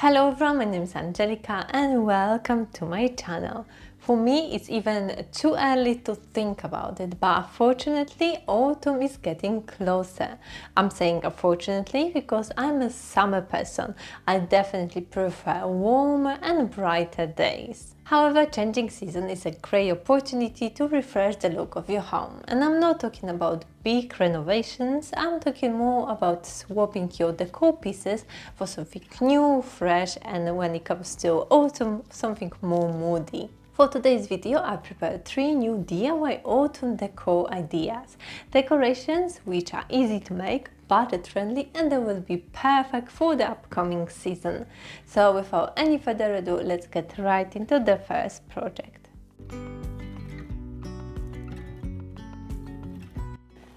Hello everyone, my name is Angelica and welcome to my channel. For me it's even too early to think about it, but unfortunately autumn is getting closer. I'm saying unfortunately because I'm a summer person. I definitely prefer warmer and brighter days. However, changing season is a great opportunity to refresh the look of your home. And I'm not talking about big renovations, I'm talking more about swapping your decor pieces for something new, fresh, and when it comes to autumn, something more moody. For today's video, I prepared 3 new DIY autumn decor ideas. Decorations which are easy to make, budget friendly, and they will be perfect for the upcoming season. So without any further ado, let's get right into the first project.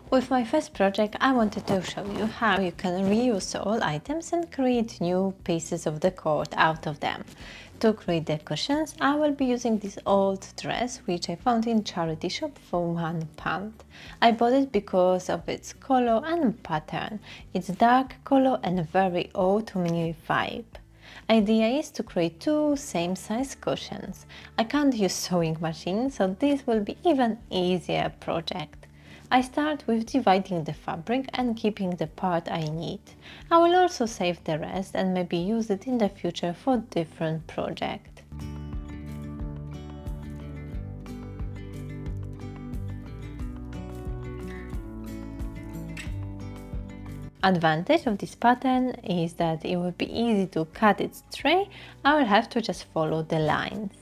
With my first project, I wanted to show you how you can reuse old items and create new pieces of decor out of them. To create the cushions, I will be using this old dress which I found in charity shop for £1. I bought it because of its color and pattern. It's dark color and very autumny vibe. Idea is to create 2 same size cushions. I can't use sewing machine, so this will be even easier project. I start with dividing the fabric and keeping the part I need. I will also save the rest and maybe use it in the future for different projects. Advantage of this pattern is that it will be easy to cut it straight. I will have to just follow the lines.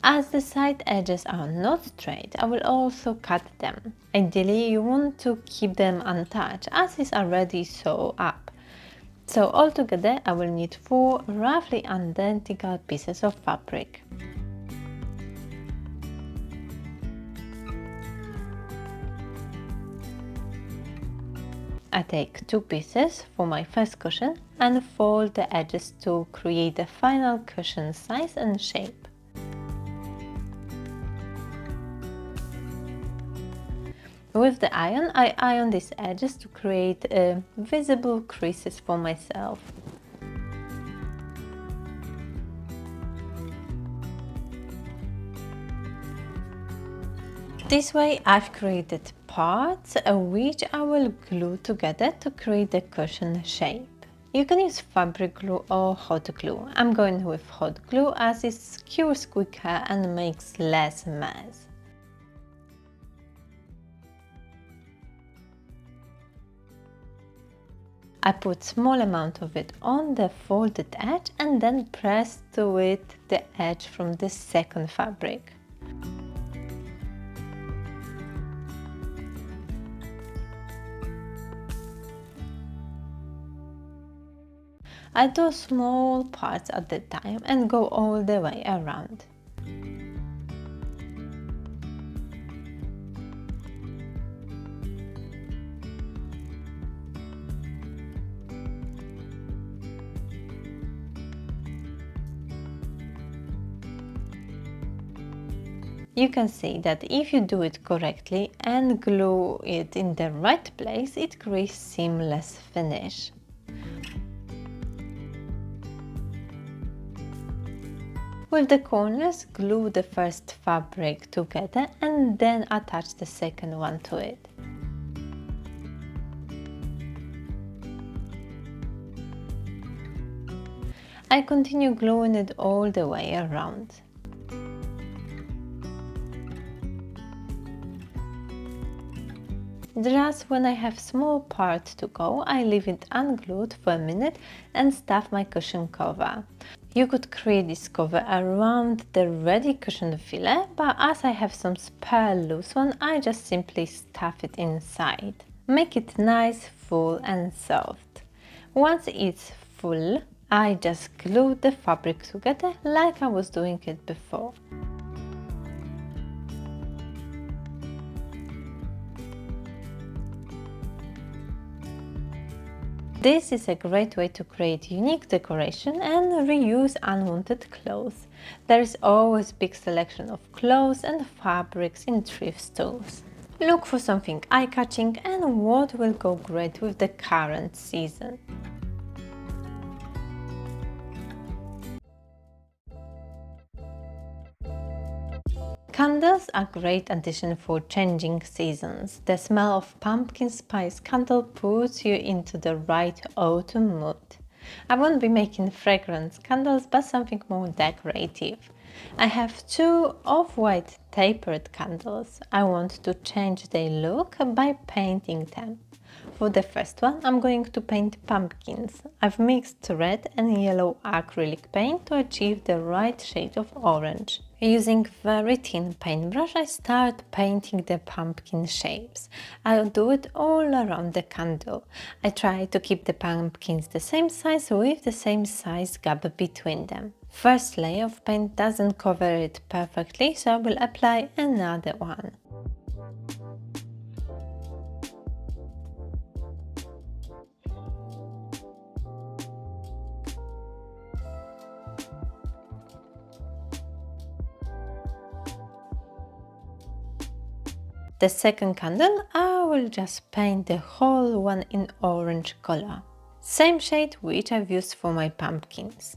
As the side edges are not straight, I will also cut them. Ideally, you want to keep them untouched as it's already sewn up. So altogether, I will need 4 roughly identical pieces of fabric. I take 2 pieces for my first cushion and fold the edges to create the final cushion size and shape. With the iron, I iron these edges to create visible creases for myself. This way I've created parts which I will glue together to create the cushion shape. You can use fabric glue or hot glue. I'm going with hot glue as it cures quicker and makes less mess. I put small amount of it on the folded edge and then press to it the edge from the second fabric. I do small parts at the time and go all the way around. You can see that if you do it correctly and glue it in the right place, it creates seamless finish. With the corners, glue the first fabric together and then attach the second one to it. I continue gluing it all the way around. Just when I have small part to go, I leave it unglued for a minute and stuff my cushion cover. You could create this cover around the ready cushion filler, but as I have some spare loose one, I just simply stuff it inside. Make it nice, full and soft. Once it's full, I just glue the fabric together like I was doing it before. This is a great way to create unique decoration and reuse unwanted clothes. There is always big selection of clothes and fabrics in thrift stores. Look for something eye-catching and what will go great with the current season. Candles are a great addition for changing seasons. The smell of pumpkin spice candle puts you into the right autumn mood. I won't be making fragrance candles, but something more decorative. I have two off-white tapered candles. I want to change their look by painting them. For the first one, I'm going to paint pumpkins. I've mixed red and yellow acrylic paint to achieve the right shade of orange. Using very thin paintbrush, I start painting the pumpkin shapes. I'll do it all around the candle. I try to keep the pumpkins the same size with the same size gap between them. First layer of paint doesn't cover it perfectly, so I will apply another one. The second candle, I will just paint the whole one in orange color. Same shade which I've used for my pumpkins.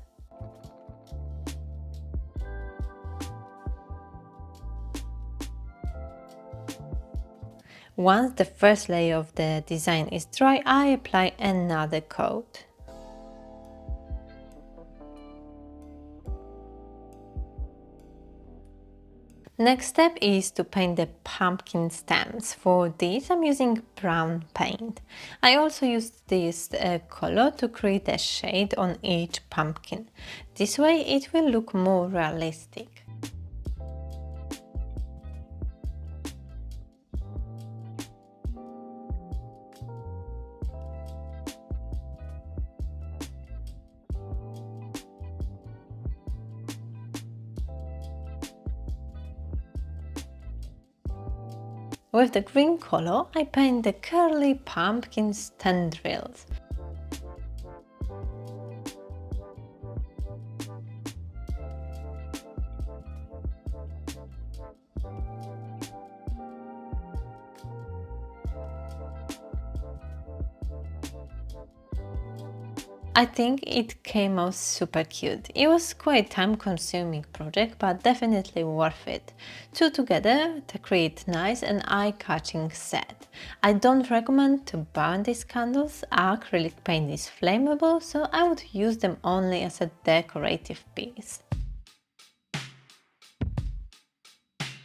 Once the first layer of the design is dry, I apply another coat. Next step is to paint the pumpkin stems. For this I'm using brown paint. I also used this color to create a shade on each pumpkin. This way it will look more realistic. With the green color, I paint the curly pumpkin tendrils. I think it came out super cute. It was quite a time-consuming project, but definitely worth it. Two together to create nice and eye-catching set. I don't recommend to burn these candles. Acrylic paint is flammable, so I would use them only as a decorative piece.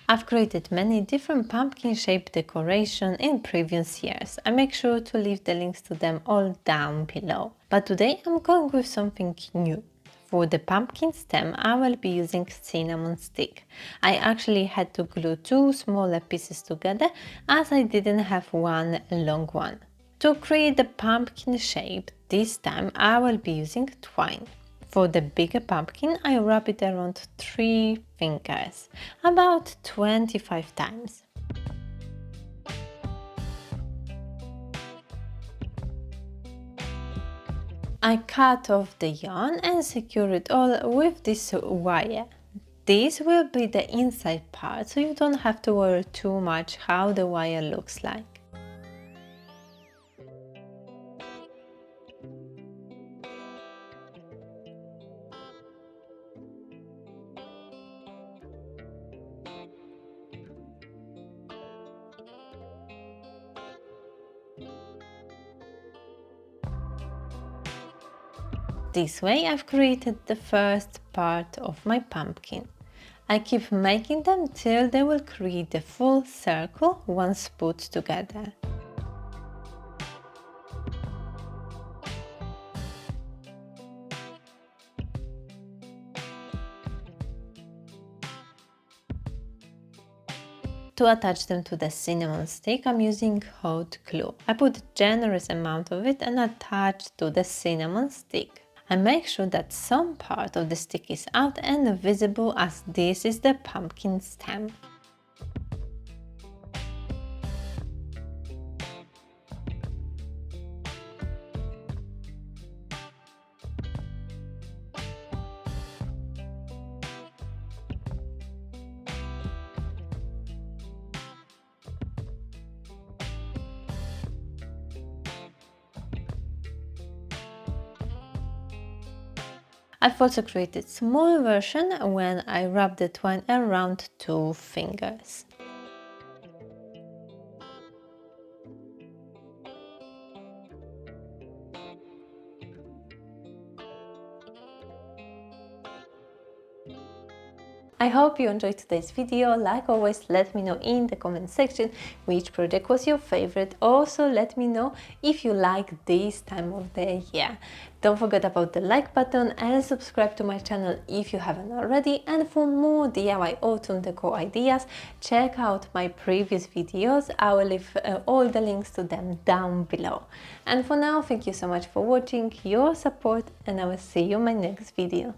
I've created many different pumpkin-shaped decorations in previous years. I make sure to leave the links to them all down below. But today I'm going with something new. For the pumpkin stem, I will be using cinnamon stick. I actually had to glue two smaller pieces together as I didn't have one long one. To create the pumpkin shape, this time I will be using twine. For the bigger pumpkin, I wrap it around 3 fingers, about 25 times. I cut off the yarn and secure it all with this wire. This will be the inside part, so you don't have to worry too much how the wire looks like. This way I've created the first part of my pumpkin. I keep making them till they will create the full circle once put together. To attach them to the cinnamon stick, I'm using hot glue. I put a generous amount of it and attach to the cinnamon stick. I make sure that some part of the stick is out and visible, as this is the pumpkin stem. I've also created small version when I wrap the twine around 2 fingers. I hope you enjoyed today's video. Like always, let me know in the comment section which project was your favorite. Also, let me know if you like this time of the year. Don't forget about the like button and subscribe to my channel if you haven't already. And for more DIY autumn decor ideas, check out my previous videos. I will leave all the links to them down below. And for now, thank you so much for watching, your support, and I will see you in my next video.